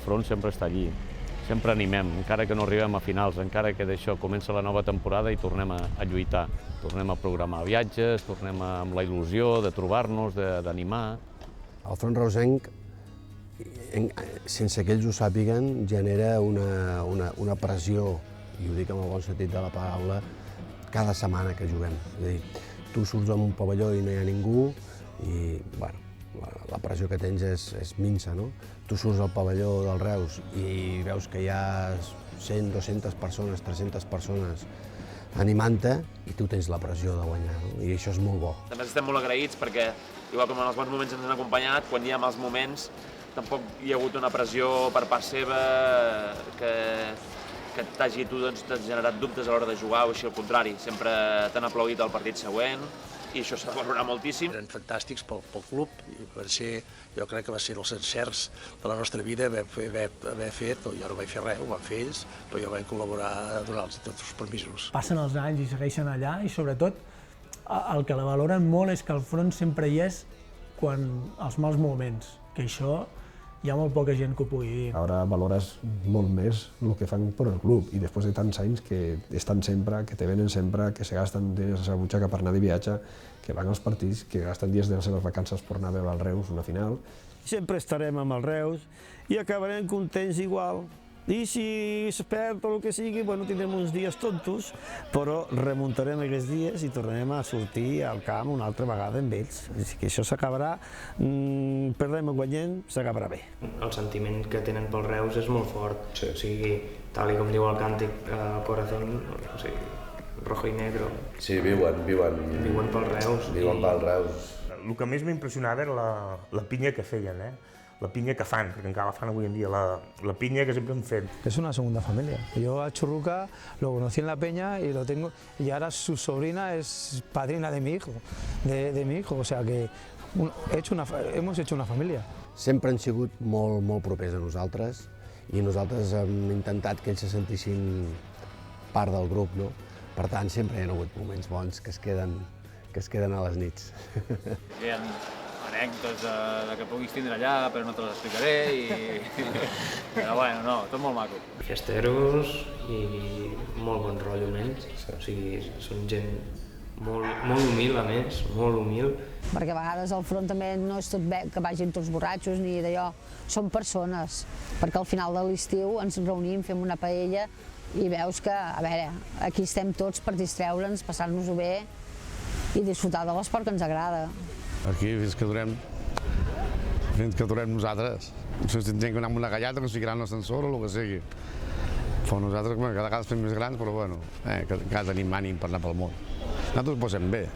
front sempre està allí. Sempre animem, encara que no arribem a finals, encara que d'això comença la nova temporada i tornem a lluitar. Tornem a programar viatges, tornem amb la il·lusió de trobar-nos, d'animar. El front reusenc, sense que ells ho sàpiguen, genera una pressió, i ho dic en el bon sentit de la paraula, cada setmana que juguem. És a dir, tu surts en un pavelló i no hi ha ningú i, bueno, la pressió que tens és minsa, no? Tu surts al pavelló del Reus i veus que hi ha 100, 200 persones, 300 persones animant-te i tu tens la pressió de guanyar, no? I això és molt bo. També estem molt agraïts perquè, igual com en els bons moments ens han acompanyat, quan hi ha mals moments tampoc hi ha hagut una pressió per part seva que t'hagi generat dubtes a l'hora de jugar o així al contrari. Sempre t'han aplaudit el partit següent i això s'ha de valorar moltíssim. Eren fantàstics pel club i jo crec que va ser els encerts de la nostra vida haver fet, jo no vaig fer res, ho van fer ells, però jo vaig col·laborar a donar-los tots els permisos. Passen els anys i segueixen allà i sobretot el que la valoren molt és que el front sempre hi és quan els mals moments, que això hi ha molt poca gent que ho pugui dir. Ara valores molt més el que fan per al club i després de tants anys que estan sempre, que te venen sempre, que se gasten diners a la seva butxaca per anar de viatge, que van als partits, que gasten dies de les seves vacances per anar a veure el Reus una final. Sempre estarem amb el Reus i acabarem contents igual. I si es perd o el que sigui, bueno, tindrem uns dies tontos, però remuntarem aquests dies i tornarem a sortir al camp una altra vegada amb ells. Així que això s'acabarà, perdrem o guanyem, s'acabarà bé. El sentiment que tenen pel Reus és molt fort, o sigui, tal com diu el càntic Corazón, o sigui, rojo i negro. Sí, viuen pel Reus. Viuen pel Reus. El que més m'impressionava era la pinya que feien, la pinya que fan, perquè encara la fan avui en dia, la pinya que sempre han fet. Es una segunda familia. Yo a Churruca lo conocí en la Peña y lo tengo, y ahora su sobrina es padrina de mi hijo, o sea que hemos hecho una familia. Sempre han sigut molt propers a nosaltres i nosaltres hem intentat que ells se sentissin part del grup, no? Per tant, sempre hi ha hagut moments bons que es queden a les nits. Hi ha anècdotes que puguis tindre allà, però no te les explicaré però bueno, no, tot molt maco. Fiesteros i molt bon rotllo amb ells, o sigui, són gent molt humil a més, molt humil. Perquè a vegades al front també no és tot bé que vagin tots borratxos ni d'allò, són persones, perquè al final de l'estiu ens reunim, fem una paella i veus que, a veure, aquí estem tots per distreure'ns, passar-nos-ho bé i disfrutar de l'esport que ens agrada. Aquí fins que durem nosaltres. Si tindrem que anar amb una gallata, que ficaran l'ascensor o el que sigui. Però nosaltres cada vegada fem més grans, però bueno, cada tenim ànim per anar pel món. Nosaltres ho posem bé.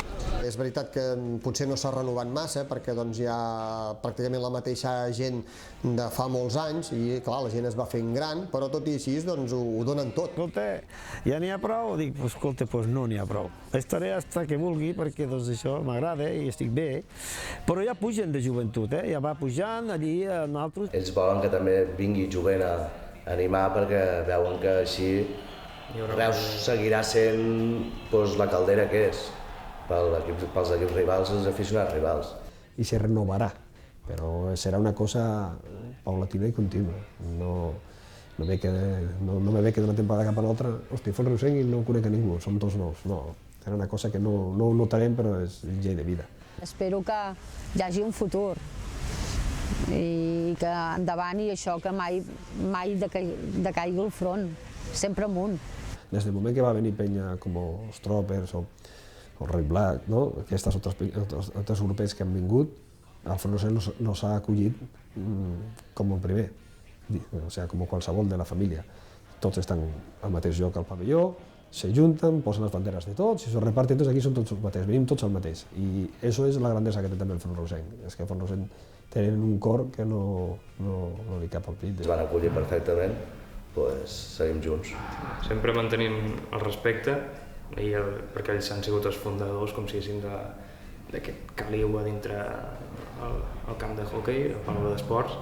És veritat que potser no s'ha renovat massa perquè hi ha pràcticament la mateixa gent de fa molts anys i clar, la gent es va fent gran, però tot i així ho donen tot. Escolta, ja n'hi ha prou? Dic, escolta, doncs no n'hi ha prou. Estaré fins que vulgui perquè això m'agrada i estic bé, però ja pugen de joventut, ja va pujant allí amb altres. Ells volen que també vingui jovent a animar perquè veuen que així Reus seguirà sent la caldera que és pels equips rivals i els aficionats rivals. I se renovarà, però serà una cosa paulatina i contínua. No me ve que d'una temporada cap a l'altra, hosti, fos reusenc i no conec a ningú, som tots nous. No, serà una cosa que no ho notarem, però és llei de vida. Espero que hi hagi un futur i que endavant i això que mai decaigui el front, sempre amunt. Des del moment que va venir penya com els Tropers o el Red Black, aquests altres grupets que han vingut, el front reusenc no s'ha acollit com el primer, o sigui, com qualsevol de la família. Tots estan al mateix lloc al pavelló, se junten, posen les banderes de tots i se reparten tots, aquí són tots els mateixos, venim tots al mateix. I això és la grandesa que té també el front reusenc, és que el front reusenc tenen un cor que no li cap al pit. Es van acollir perfectament, doncs seguim junts. Sempre mantenim el respecte, perquè ells han sigut els fundadors, com si diguéssim, d'aquest caliu a dintre el camp de hoquei, el palau d'esports.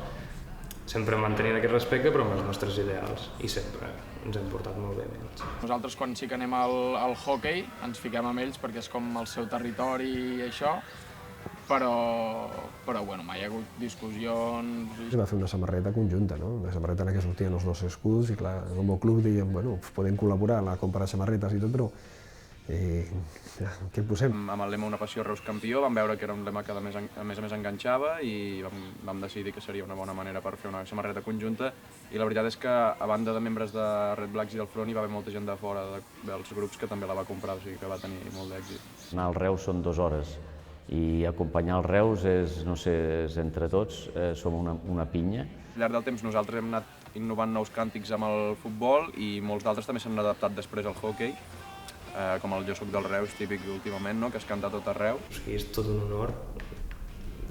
Sempre mantenint aquest respecte, però amb els nostres ideals, i sempre ens hem portat molt bé amb ells. Nosaltres, quan sí que anem al hoquei, ens fiquem amb ells perquè és com el seu territori i això, però bueno, mai hi ha hagut discussions... Es va fer una samarreta conjunta, no? Una samarreta en la que sortien els dos escuts i clar, com a club dèiem, bueno, podem col·laborar a la compra de samarretes i tot, però què hi posem? Amb el lema Una passió Reus campió vam veure que era un lema que a més a més enganxava i vam decidir que seria una bona manera per fer una samarreta conjunta i la veritat és que a banda de membres de Red Blacks i del Front hi va haver molta gent de fora dels grups que també la va comprar, o sigui que va tenir molt d'èxit. Anar al Reus són 2 hores i acompanyar el Reus és, no sé, és entre tots, som una pinya. Al llarg del temps nosaltres hem anat innovant nous càntics amb el futbol i molts d'altres també s'han adaptat després al hoquei, com el Jo soc del Reus, típic últimament, no? Que es canta a tot arreu. És tot un honor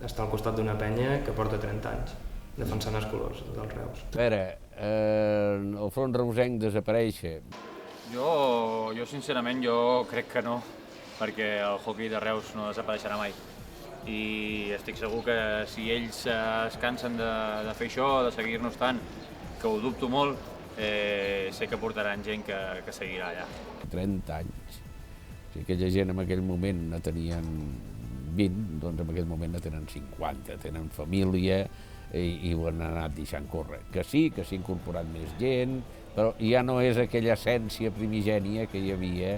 estar al costat d'una penya que porta 30 anys defensant els colors del Reus. A veure, el front reusenc desapareix. Jo sincerament, crec que no, perquè el hoquei de Reus no desapareixerà mai. I estic segur que si ells es cansen de fer això, de seguir-nos tant, que ho dubto molt, sé que portaran gent que seguirà allà. 30 anys. Si aquella gent en aquell moment no tenien 20, doncs en aquell moment no tenen 50, tenen família i ho han anat deixant córrer. Que sí, que s'ha incorporat més gent, però ja no és aquella essència primigènia que hi havia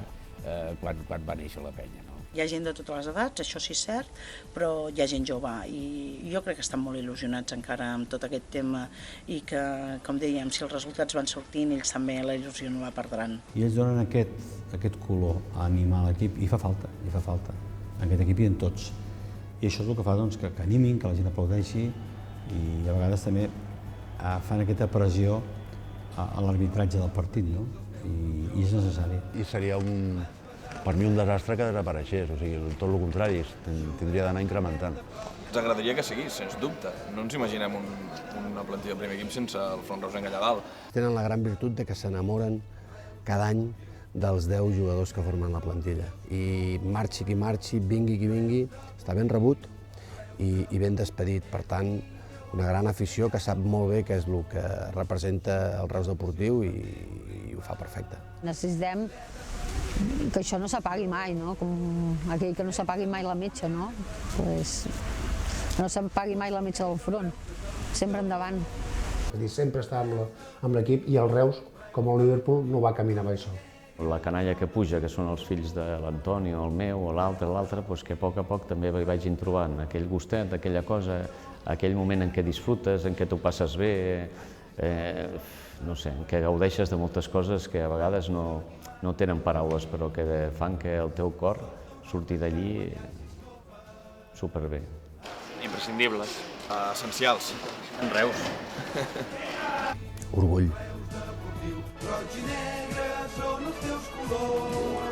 quan va néixer la penya. Hi ha gent de totes les edats, això sí és cert, però hi ha gent jove i jo crec que estan molt il·lusionats encara amb tot aquest tema i que, com dèiem, si els resultats van sortint, ells també la il·lusió no la perdran. I ells donen aquest color a animar l'equip i fa falta, en aquest equip i en tots. I això és el que fa doncs, que animin, que la gent aplaudeixi i a vegades també fan aquesta pressió a l'arbitratge del partit, no? I és necessari. I seria per mi un desastre que desapareixés, o sigui, tot el contrari, tindria d'anar incrementant. Ens agradaria que seguís, sens dubte. No ens imaginem una plantilla del primer equip sense el front reusenc allà dalt. Tenen la gran virtut de que s'enamoren cada any dels 10 jugadors que formen la plantilla. I marxi qui marxi, vingui qui vingui, està ben rebut i ben despedit. Per tant, una gran afició que sap molt bé què és el que representa el Reus Deportiu i ho fa perfecte. Necessitem que això no s'apagui mai, no? Com aquell que no s'apagui mai la metxa, no? Pues, que no s'apagui mai la metxa del front, sempre endavant. És a dir, sempre està amb l'equip i el Reus, com el Liverpool, no va caminar mai sol. La canalla que puja, que són els fills de l'Antoni, o el meu, o l'altre, doncs que a poc també hi vagin trobant aquell gustet, aquella cosa, aquell moment en què disfrutes, en què t'ho passes bé, no sé, en què gaudeixes de moltes coses que a vegades no tenen paraules, però que fan que el teu cor surti d'allí superbé. Imprescindibles. Essencials. En Reus. Orgull. Roig i negre són els teus colors.